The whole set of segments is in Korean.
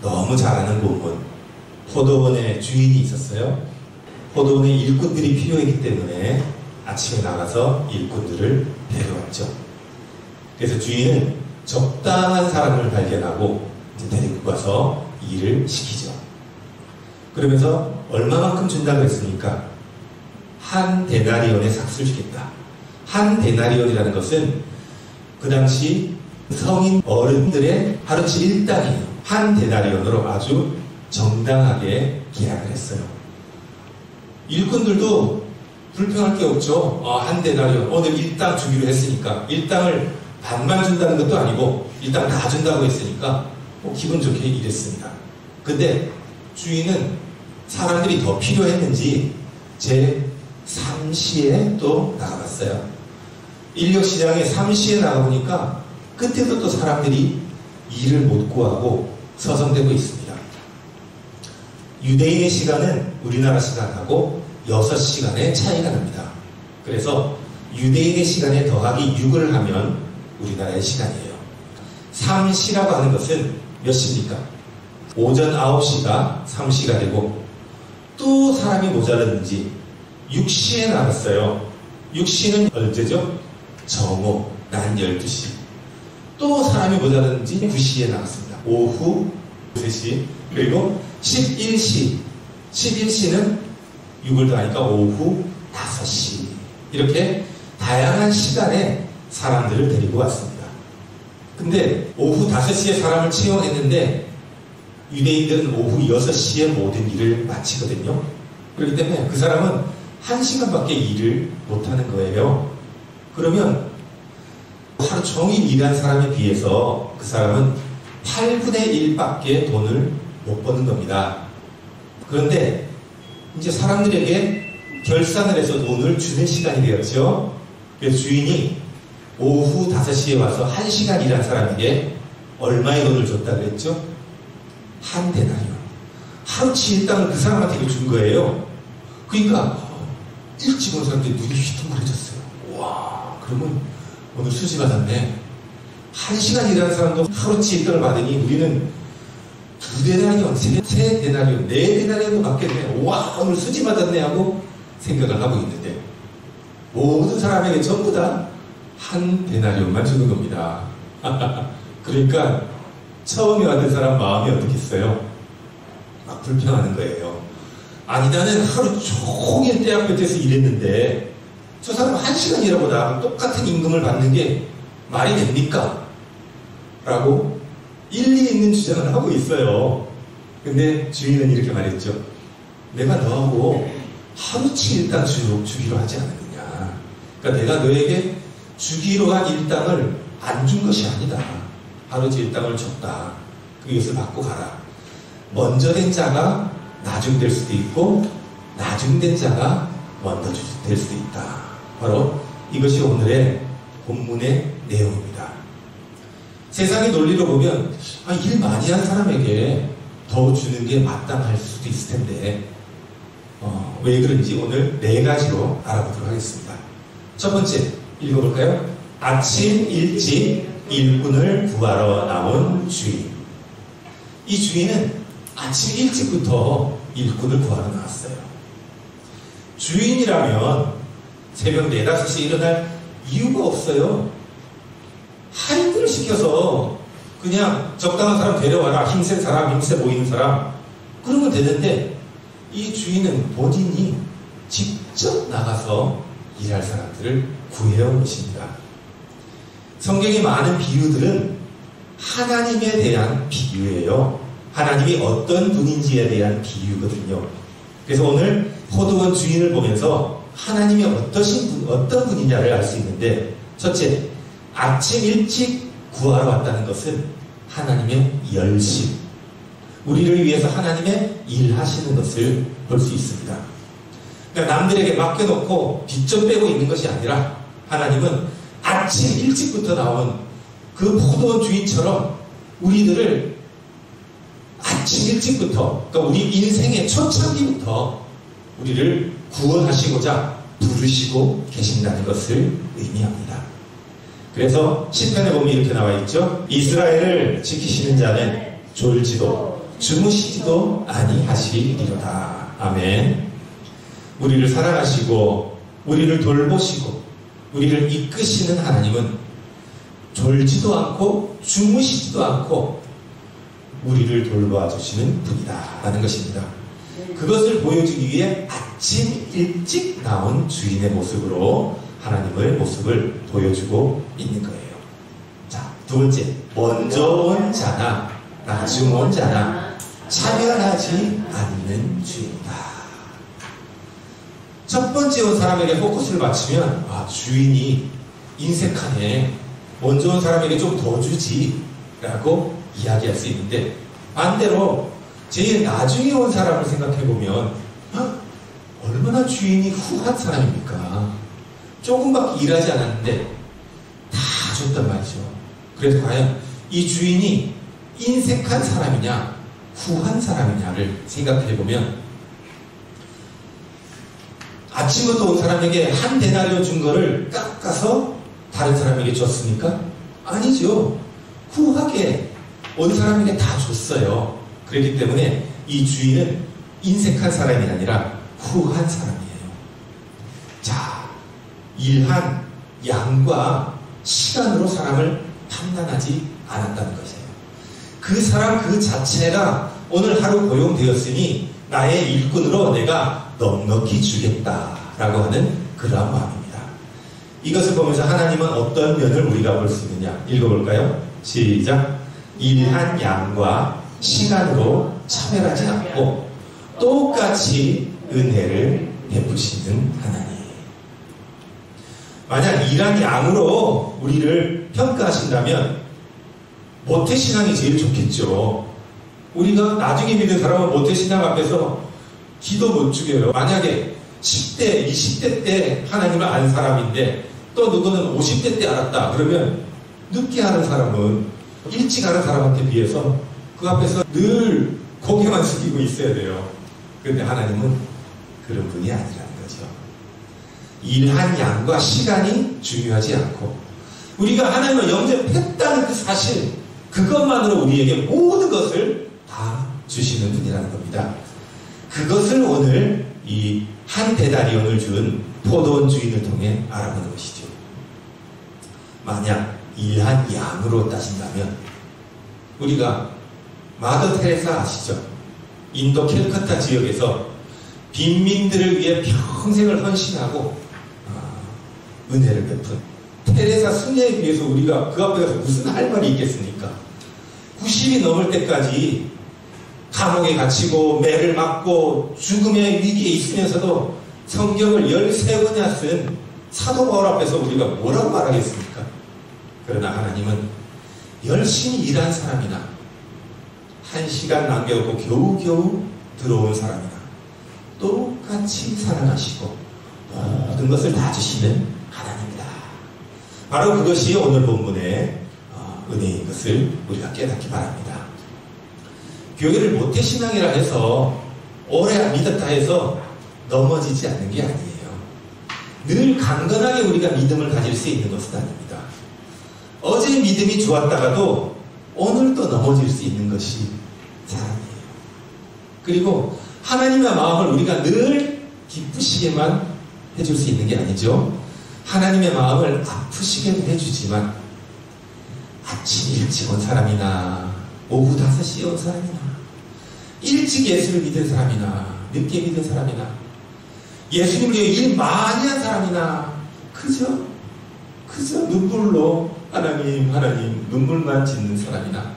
너무 잘 아는 본문. 포도원에 주인이 있었어요. 포도원에 일꾼들이 필요했기 때문에 아침에 나가서 일꾼들을 데려왔죠. 그래서 주인은 적당한 사람을 발견하고 이제 데리고 가서 일을 시키죠. 그러면서 얼마만큼 준다고 했습니까? 한 데나리온의 삭수를 주겠다. 한 데나리온이라는 것은 그 당시 성인 어른들의 하루치 일당이에요. 한 데나리온으로 아주 정당하게 계약을 했어요. 일꾼들도 불평할 게 없죠. 한 데나리온 오늘 일당 주기로 했으니까 일당을 반만 준다는 것도 아니고 일당 다 준다고 했으니까 기분 좋게 일했습니다. 근데 주인은 사람들이 더 필요했는지 제3시에 또 나가봤어요. 인력시장에 3시에 나가보니까 그때도 또 사람들이 일을 못 구하고 서성대고 있습니다. 유대인의 시간은 우리나라 시간하고 6시간의 차이가 납니다. 그래서 유대인의 시간에 더하기 6을 하면 우리나라의 시간이에요. 3시라고 하는 것은 몇 시입니까? 오전 9시가 3시가 되고 또 사람이 모자랐는지 6시에 나갔어요. 6시는 언제죠? 정오, 낮 12시. 또 사람이 모자랐는지 9시에 나갔습니다. 오후 3시. 그리고 11시. 11시는 6을 더하니까 오후 5시. 이렇게 다양한 시간에 사람들을 데리고 왔습니다. 근데 오후 5시에 사람을 채용했는데 유대인들은 오후 6시에 모든 일을 마치거든요. 그렇기 때문에 그 사람은 1시간밖에 일을 못하는 거예요. 그러면 하루 종일 일한 사람에 비해서 그 사람은 8분의 1밖에 돈을 못 버는 겁니다. 그런데 이제 사람들에게 결산을 해서 돈을 주는 시간이 되었죠. 그래서 주인이 오후 5시에 와서 1시간 일한 사람에게 얼마의 돈을 줬다 그랬죠? 한 데나리온. 하루치 일당을 그 사람한테 준 거예요. 그러니까 일찍 온 사람들이 눈이 휘둥그레졌어요. 와, 그러면 오늘 수지 받았네. 1시간 일하는 사람도 하루치 일당을 받으니 우리는 2데나리온, 3데나리온, 4데나리온도 받겠네. 와, 오늘 수지 받았네 하고 생각을 하고 있는데 모든 사람에게 전부 다 한 데나리온만 주는 겁니다. 그러니까 처음에 왔던 사람 마음이 어떻겠어요? 막 불평하는 거예요. 아니 나는 하루 종일 때 앞에서 일했는데 저 사람 1시간 일하고 나하고 똑같은 임금을 받는 게 말이 됩니까? 라고 일리 있는 주장을 하고 있어요. 근데 주인은 이렇게 말했죠. 내가 너하고 하루치 일당 주기로 하지 않았느냐. 그러니까 내가 너에게 주기로 한 일당을 안 준 것이 아니다. 하루치 일당을 줬다. 그것을 받고 가라. 먼저 된 자가 나중될 수도 있고 나중된 자가 먼저 될 수도 있다. 바로 이것이 오늘의 본문의 내용입니다. 세상의 논리로 보면 일 많이 한 사람에게 더 주는 게 마땅할 수도 있을 텐데 왜 그런지 오늘 4가지로 알아보도록 하겠습니다. 첫 번째 읽어볼까요? 아침 일찍 일꾼을 구하러 나온 주인. 이 주인은 아침 일찍부터 일꾼을 구하러 나왔어요. 주인이라면 새벽 4, 5시에 일어날 이유가 없어요. 할인들을 시켜서 그냥 적당한 사람 데려와라. 힘센 사람, 힘세 보이는 사람. 그러면 되는데 이 주인은 본인이 직접 나가서 일할 사람들을 구해온 것입니다. 성경의 많은 비유들은 하나님에 대한 비유예요. 하나님이 어떤 분인지에 대한 비유거든요. 그래서 오늘 포도원 주인을 보면서 하나님이 어떤 분이냐를 알 수 있는데, 첫째, 아침 일찍 구하러 왔다는 것은 하나님의 열심, 우리를 위해서 하나님의 일하시는 것을 볼 수 있습니다. 그러니까 남들에게 맡겨놓고 빚 좀 빼고 있는 것이 아니라 하나님은 아침 일찍부터 나온 그 포도원 주인처럼 우리들을 아침 일찍부터, 그러니까 우리 인생의 초창기부터 우리를 구원하시고자 부르시고 계신다는 것을 의미합니다. 그래서 시편에 보면 이렇게 나와 있죠. 이스라엘을 지키시는 자는 졸지도 주무시지도 아니하시리로다. 아멘. 우리를 사랑하시고 우리를 돌보시고 우리를 이끄시는 하나님은 졸지도 않고 주무시지도 않고 우리를 돌봐 주시는 분이다 라는 것입니다. 그것을 보여주기 위해 아침 일찍 나온 주인의 모습으로 하나님의 모습을 보여주고 있는 거예요. 자, 두 번째, 먼저 온 자나 나중 온 자나 차별하지 않는 주인이다. 첫 번째 온 사람에게 포커스를 맞추면 주인이 인색하네, 먼저 온 사람에게 좀 더 주지 라고 이야기할 수 있는데, 반대로 제일 나중에 온 사람을 생각해보면 얼마나 주인이 후한 사람입니까? 조금밖에 일하지 않았는데 다 줬단 말이죠. 그래서 과연 이 주인이 인색한 사람이냐 후한 사람이냐를 생각해보면, 아침부터 온 사람에게 한 데나리온 준 거를 깎아서 다른 사람에게 줬습니까? 아니죠. 후하게 온 사람에게 다 줬어요. 그렇기 때문에 이 주인은 인색한 사람이 아니라 후한 사람이에요. 자, 일한 양과 시간으로 사람을 판단하지 않았다는 것이에요. 그 사람 그 자체가 오늘 하루 고용되었으니 나의 일꾼으로 내가 넉넉히 주겠다라고 하는 그러한 마음입니다. 이것을 보면서 하나님은 어떤 면을 우리가 볼 수 있느냐 읽어볼까요? 시작. 일한 양과 시간으로 차별하지 않고 똑같이 은혜를 베푸시는 하나님. 만약 일한 양으로 우리를 평가하신다면 모태신앙이 제일 좋겠죠. 우리가 나중에 믿은 사람은 모태신앙 앞에서 기도 못 죽여요. 만약에 10대, 20대 때 하나님을 안 사람인데 또 누구는 50대 때 알았다. 그러면 늦게 하는 사람은 일찍 하는 사람한테 비해서 그 앞에서 늘 고개만 숙이고 있어야 돼요. 그런데 하나님은 그런 분이 아니라는 거죠. 일한 양과 시간이 중요하지 않고 우리가 하나님을 영접했다는 그 사실, 그것만으로 우리에게 모든 것을 다 주시는 분이라는 겁니다. 그것을 오늘 이 한 데나리온을 준 포도원 주인을 통해 알아보는 것이죠. 만약 일한 양으로 따진다면 우리가 마더 테레사 아시죠? 인도 캘커타 지역에서 빈민들을 위해 평생을 헌신하고 은혜를 베푼 테레사 수녀에 비해서 우리가 그 앞에 가서 무슨 할 말이 있겠습니까? 90이 넘을 때까지 감옥에 갇히고 매를 맞고 죽음의 위기에 있으면서도 성경을 13권이나 쓴 사도 바울 앞에서 우리가 뭐라고 말하겠습니까? 그러나 하나님은 열심히 일한 사람이나 1시간 남겨놓고 겨우겨우 들어온 사람이나 똑같이 사랑하시고 모든 것을 다 주시는 하나님이다. 바로 그것이 오늘 본문의 은혜인 것을 우리가 깨닫기 바랍니다. 교회를 모태신앙이라 해서 오래 믿었다 해서 넘어지지 않는 게 아니에요. 늘 강건하게 우리가 믿음을 가질 수 있는 것은 아닙니다. 어제 믿음이 좋았다가도 오늘 또 넘어질 수 있는 것이 사람이에요. 그리고 하나님의 마음을 우리가 늘 기쁘시게만 해줄 수 있는 게 아니죠. 하나님의 마음을 아프시게 해주지만 아침 일찍 온 사람이나 오후 5시에 온 사람이나 일찍 예수를 믿은 사람이나 늦게 믿은 사람이나 예수님을 위해 일 많이 한 사람이나 그저 눈물로 하나님 눈물만 짓는 사람이나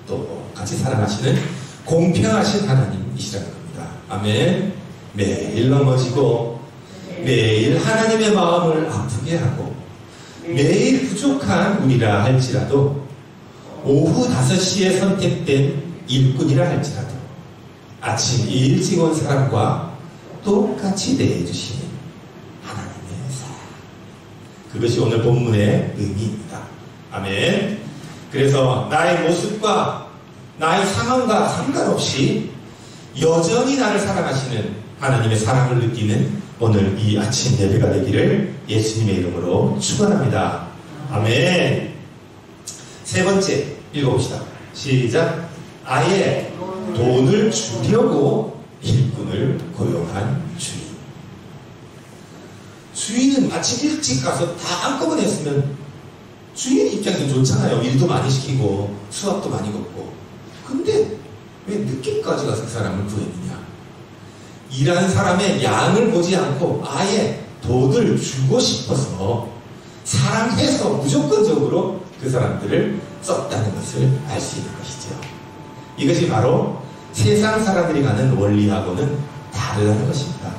똑같이 사랑하시는 공평하신 하나님이시라는 겁니다. 아멘. 매일 넘어지고 매일 하나님의 마음을 아프게 하고 매일 부족한 우리라 할지라도 오후 5시에 선택된 일꾼이라 할지라도 아침 일찍 온 사람과 똑같이 대해주시는 하나님의 사랑, 그것이 오늘 본문의 의미입니다. 아멘. 그래서 나의 모습과 나의 상황과 상관없이 여전히 나를 사랑하시는 하나님의 사랑을 느끼는 오늘 이 아침 예배가 되기를 예수님의 이름으로 축원합니다. 아멘. 세 번째 읽어봅시다. 시작. 아예 돈을 주려고 일꾼을 고용한 주인. 주인은 아침 일찍 가서 다 한꺼번에 했으면 주인 입장에서 좋잖아요. 일도 많이 시키고 수압도 많이 걷고. 근데 왜 늦게까지 가서 그 사람을 구했느냐? 일하는 사람의 양을 보지 않고 아예 돈을 주고 싶어서 사랑해서 무조건적으로 그 사람들을 썼다는 것을 알 수 있는 것이죠. 이것이 바로 세상 사람들이 가는 원리하고는 다르다는 것입니다.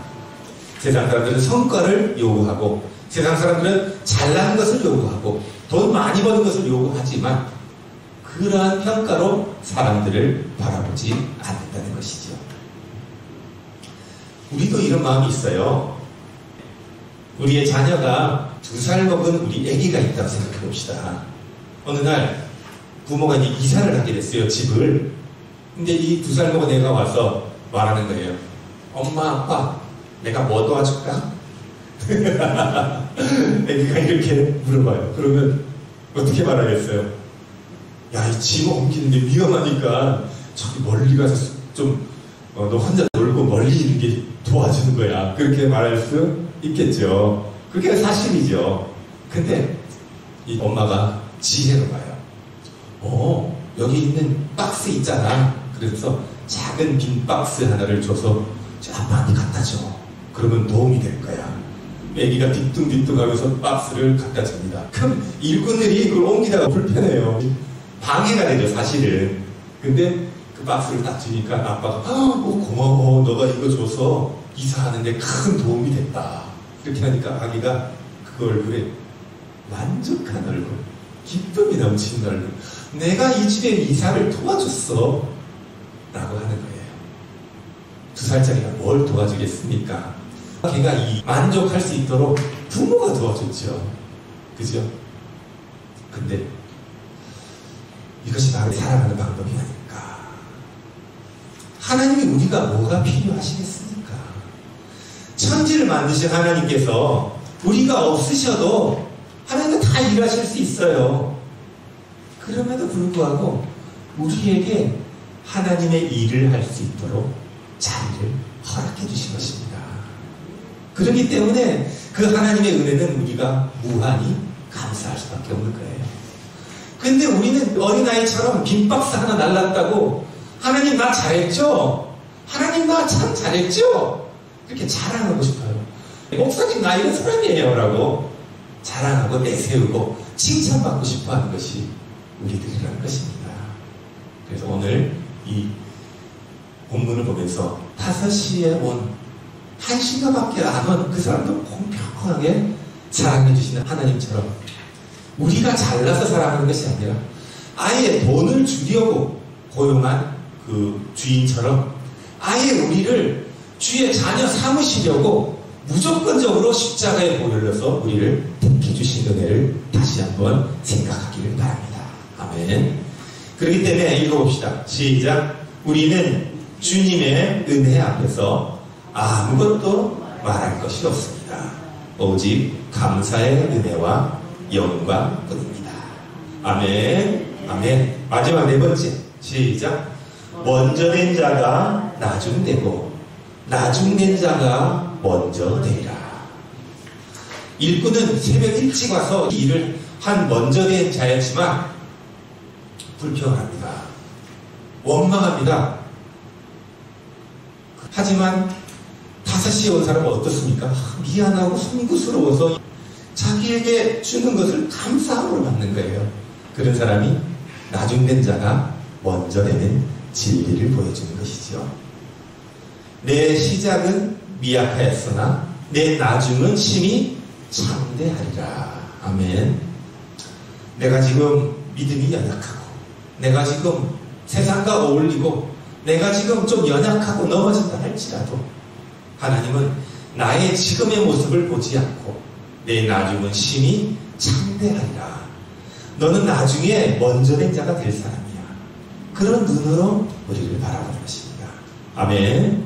세상 사람들은 성과를 요구하고, 세상 사람들은 잘나는 것을 요구하고, 돈 많이 버는 것을 요구하지만 그러한 평가로 사람들을 바라보지 않는다는 것이죠. 우리도 이런 마음이 있어요. 우리의 자녀가 2살 먹은 우리 아기가 있다고 생각해 봅시다. 어느 날 부모가 이제 이사를 하게 됐어요, 집을. 근데 이 2살 먹은 애가 와서 말하는 거예요. 엄마, 아빠, 내가 뭐 도와줄까? 애기가 이렇게 물어봐요. 그러면 어떻게 말하겠어요? 야, 이 짐 옮기는데 위험하니까 저기 멀리 가서 좀 너 혼자 놀고 멀리 이렇게 도와주는 거야. 그렇게 말할 수 있겠죠. 그게 사실이죠. 근데 이 엄마가 지혜로 봐요. 여기 있는 박스 있잖아. 그래서 작은 빈 박스 하나를 줘서 아빠한테 갖다 줘. 그러면 도움이 될 거야. 애기가 뒤뚱뒤뚱 하면서 박스를 갖다 줍니다. 그럼 일꾼들이 그걸 옮기다가 불편해요. 방해가 되죠, 사실은. 근데 그 박스를 딱 주니까 아빠가 고마워. 너가 이거 줘서 이사하는데 큰 도움이 됐다. 이렇게 하니까 아기가 그 얼굴에 만족한 얼굴, 기쁨이 넘치는 얼굴. 내가 이 집에 이사를 도와줬어. 라고 하는 거예요. 2살짜리가 뭘 도와주겠습니까? 걔가 만족할 수 있도록 부모가 도와줬죠. 그죠? 근데 이것이 바로 살아가는 방법이 아닐까. 하나님이 우리가 뭐가 필요하시겠습니까? 천지를 만드신 하나님께서 우리가 없으셔도 하나님은 다 일하실 수 있어요. 그럼에도 불구하고 우리에게 하나님의 일을 할 수 있도록 자리를 허락해 주신 것입니다. 그렇기 때문에 그 하나님의 은혜는 우리가 무한히 감사할 수밖에 없는 거예요. 근데 우리는 어린아이처럼 빈 박스 하나 날랐다고 하나님 나 잘했죠? 하나님 나 참 잘했죠? 이렇게 자랑하고 싶어요. 목사님 나 이런 사람이에요 라고 자랑하고 내세우고 칭찬받고 싶어하는 것이 우리들이라는 것입니다. 그래서 오늘 이 본문을 보면서 5시에 온 1시간밖에 안 온 그 사람도 공평하게 사랑해 주시는 하나님처럼 우리가 잘나서 사랑하는 것이 아니라 아예 돈을 주려고 고용한 그 주인처럼 아예 우리를 주의 자녀 삼으시려고 무조건적으로 십자가에 몰려서 우리를 택해 주신 은혜를 다시 한번 생각하기를 바랍니다. 아멘. 그렇기 때문에 읽어봅시다. 시작. 우리는 주님의 은혜 앞에서 아무것도 말할 것이 없습니다. 오직 감사의 은혜와 영광뿐입니다. 아멘. 아멘. 마지막 4번째. 시작. 먼저 된 자가 나중되고 나중된 자가 먼저 되리라. 일꾼은 새벽 일찍 와서 일을 한 먼저 된 자였지만 불평합니다. 원망합니다. 하지만 5시에 온 사람은 어떻습니까? 미안하고 송구스러워서 자기에게 주는 것을 감사함으로 받는 거예요. 그런 사람이 나중된 자가 먼저 되는 진리를 보여주는 것이죠. 내 시작은 미약하였으나 내 나중은 심히 창대하리라. 아멘. 내가 지금 믿음이 연약하고 내가 지금 세상과 어울리고 내가 지금 좀 연약하고 넘어진다 할지라도 하나님은 나의 지금의 모습을 보지 않고 내 나중은 심히 창대하리라. 너는 나중에 먼저 된 자가 될 사람이야. 그런 눈으로 우리를 바라보는 것입니다. 아멘.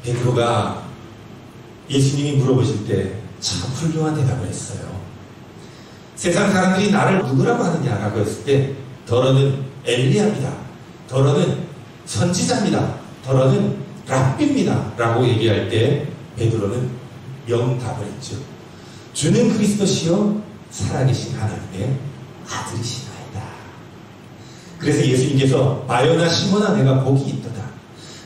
베드로가 예수님이 물어보실 때 참 훌륭한 대답을 했어요. 세상 사람들이 나를 누구라고 하느냐라고 했을 때 더러는 엘리야입니다. 더러는 선지자입니다. 더러는 랍비입니다. 라고 얘기할 때 베드로는 명답을 했죠. 주는 그리스도시요 살아계신 하나님의 아들이시나이다. 그래서 예수님께서 마요나 시몬아 내가 복이 있도다.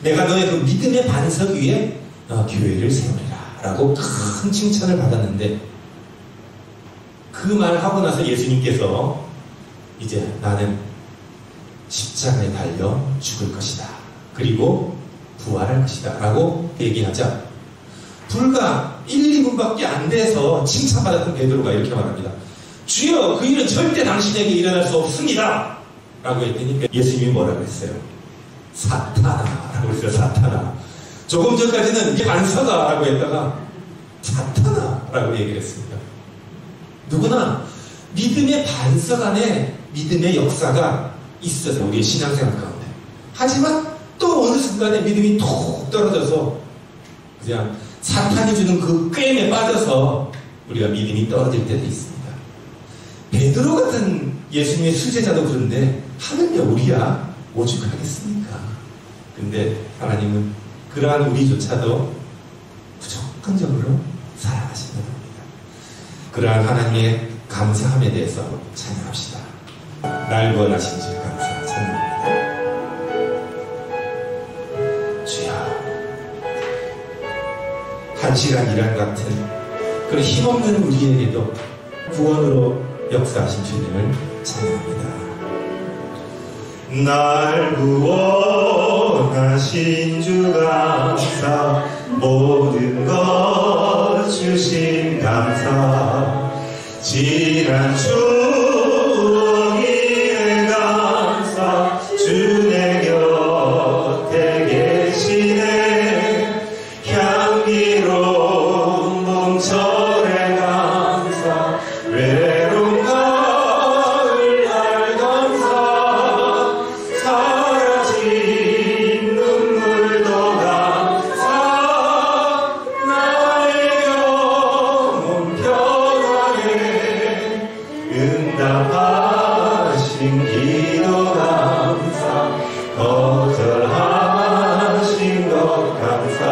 내가 너의 그 믿음의 반석 위에 교회를 세우리라 라고 큰 칭찬을 받았는데, 그 말을 하고 나서 예수님께서 이제 나는 십자가에 달려 죽을 것이다. 그리고 부활할 것이다. 라고 얘기하자 불과 1, 2분밖에 안 돼서 칭찬받았던 베드로가 이렇게 말합니다. 주여 그 일은 절대 당신에게 일어날 수 없습니다. 라고 했더니 예수님이 뭐라고 했어요? 사탄아 라고 했어요. 사탄아. 조금 전까지는 이게 반서다 라고 했다가 사탄아 라고 얘기를 했습니다. 누구나 믿음의 반석 안에 믿음의 역사가 있어서 우리의 신앙생활 가운데. 하지만 또 어느 순간에 믿음이 툭 떨어져서 그냥 사탄이 주는 그 꾀임에 빠져서 우리가 믿음이 떨어질 때도 있습니다. 베드로 같은 예수님의 수제자도 그런데 하느냐 우리야 오죽하겠습니까? 근데 하나님은 그러한 우리조차도 무조건적으로 사랑하신다는 겁니다. 그러한 하나님의 감사함에 대해서 찬양합시다. 날 구원하신 주 감사 찬양합니다. 주여, 한시간 일한 같은 그런 힘없는 우리에게도 구원으로 역사하신 주님을 찬양합니다. 날 구원하신 주 감사, 모든 것 주신 감사, 지난 추억의 감사, 주 내 곁에 계시네. 향기로운 봄철의 감사, 외로운 가을 날 감사, 사라진 눈물도 감사, 나의 영혼 평안에 응답하신 기도 감사, 거절하신 것 감사,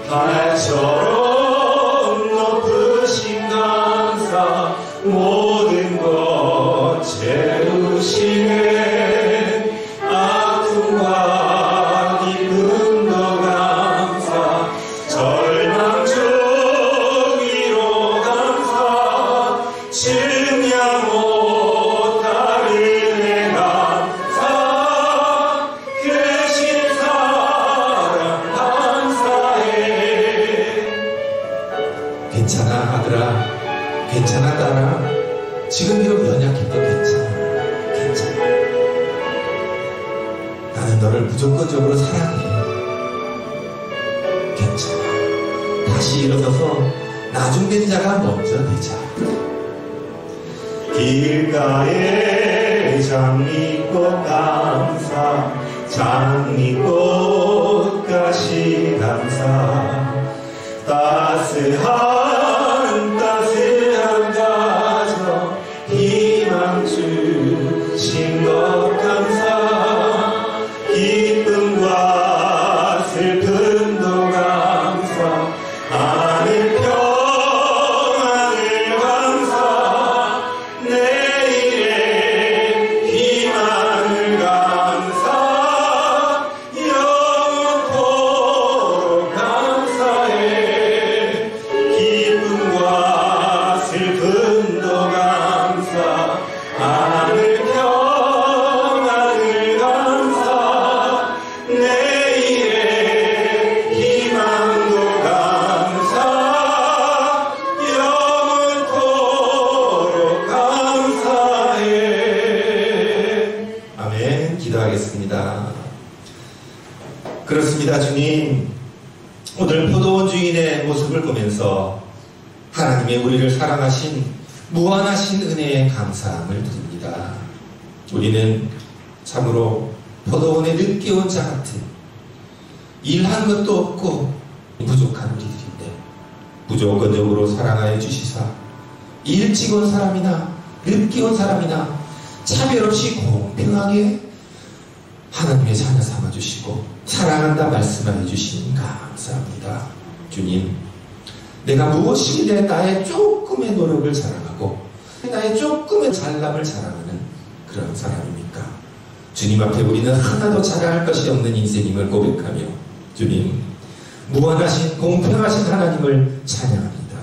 하늘처럼 높으신 감사, 모든 것 채우시네. 아픔과 기쁨도 감사, 절망 중 위로 감사, 증량 못할 은혜 감사, 크신 사랑 감사해. 괜찮아 아들아, 괜찮아 딸아, 지금 비록 연약해도 괜찮아. 괜찮아. 나는 너를 무조건적으로 사랑해. 괜찮아. 다시 일어서서 나중된 자가 먼저 되자. 길가에 장미꽃 감사, 장미꽃가시 감사, 따스한 가정 희망 주신 것 감사, 기쁨과 슬픔도 감사, 하늘 평안을 감사, 내일의 희망을 감사, 영원토록 감사해. 기쁨과 슬픔도 감사, 하늘 평안을 감사, 내일의 희망도 감사, 영원토록 감사해. 아멘. 기도하겠습니다. 그렇습니다. 주님, 오늘 포도원 주인의 모습을 보면서 하나님의 우리를 사랑하신 무한하신 은혜에 감사함을 드립니다. 우리는 참으로 포도원에 늦게 온 자 같은 일한 것도 없고 부족한 우리들인데 무조건적으로 사랑하여 주시사 일찍 온 사람이나 늦게 온 사람이나 차별 없이 공평하게 하나님의 자녀 삼아주시고 사랑한다 말씀해 주시니 감사합니다. 주님, 내가 무엇이기에 나의 조금의 노력을 자랑하고 나의 조금의 잘남을 자랑하는 그런 사람입니까? 주님 앞에 우리는 하나도 자랑할 것이 없는 인생임을 고백하며 주님, 무한하신 공평하신 하나님을 찬양합니다.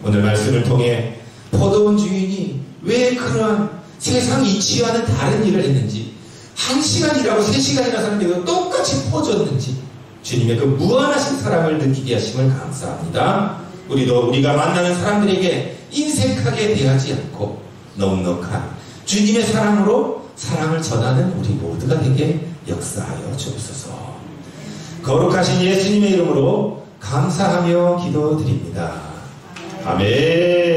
오늘 말씀을 통해 포도원 주인이 왜 그러한 세상 이치와는 다른 일을 했는지, 1시간 일하고 3시간 일하는데도 똑같이 퍼줬는지 주님의 그 무한하신 사랑을 느끼게 하심을 감사합니다. 우리도 우리가 만나는 사람들에게 인색하게 대하지 않고 넉넉한 주님의 사랑으로 사랑을 전하는 우리 모두가 되게 역사하여 주옵소서. 거룩하신 예수님의 이름으로 감사하며 기도드립니다. 아멘.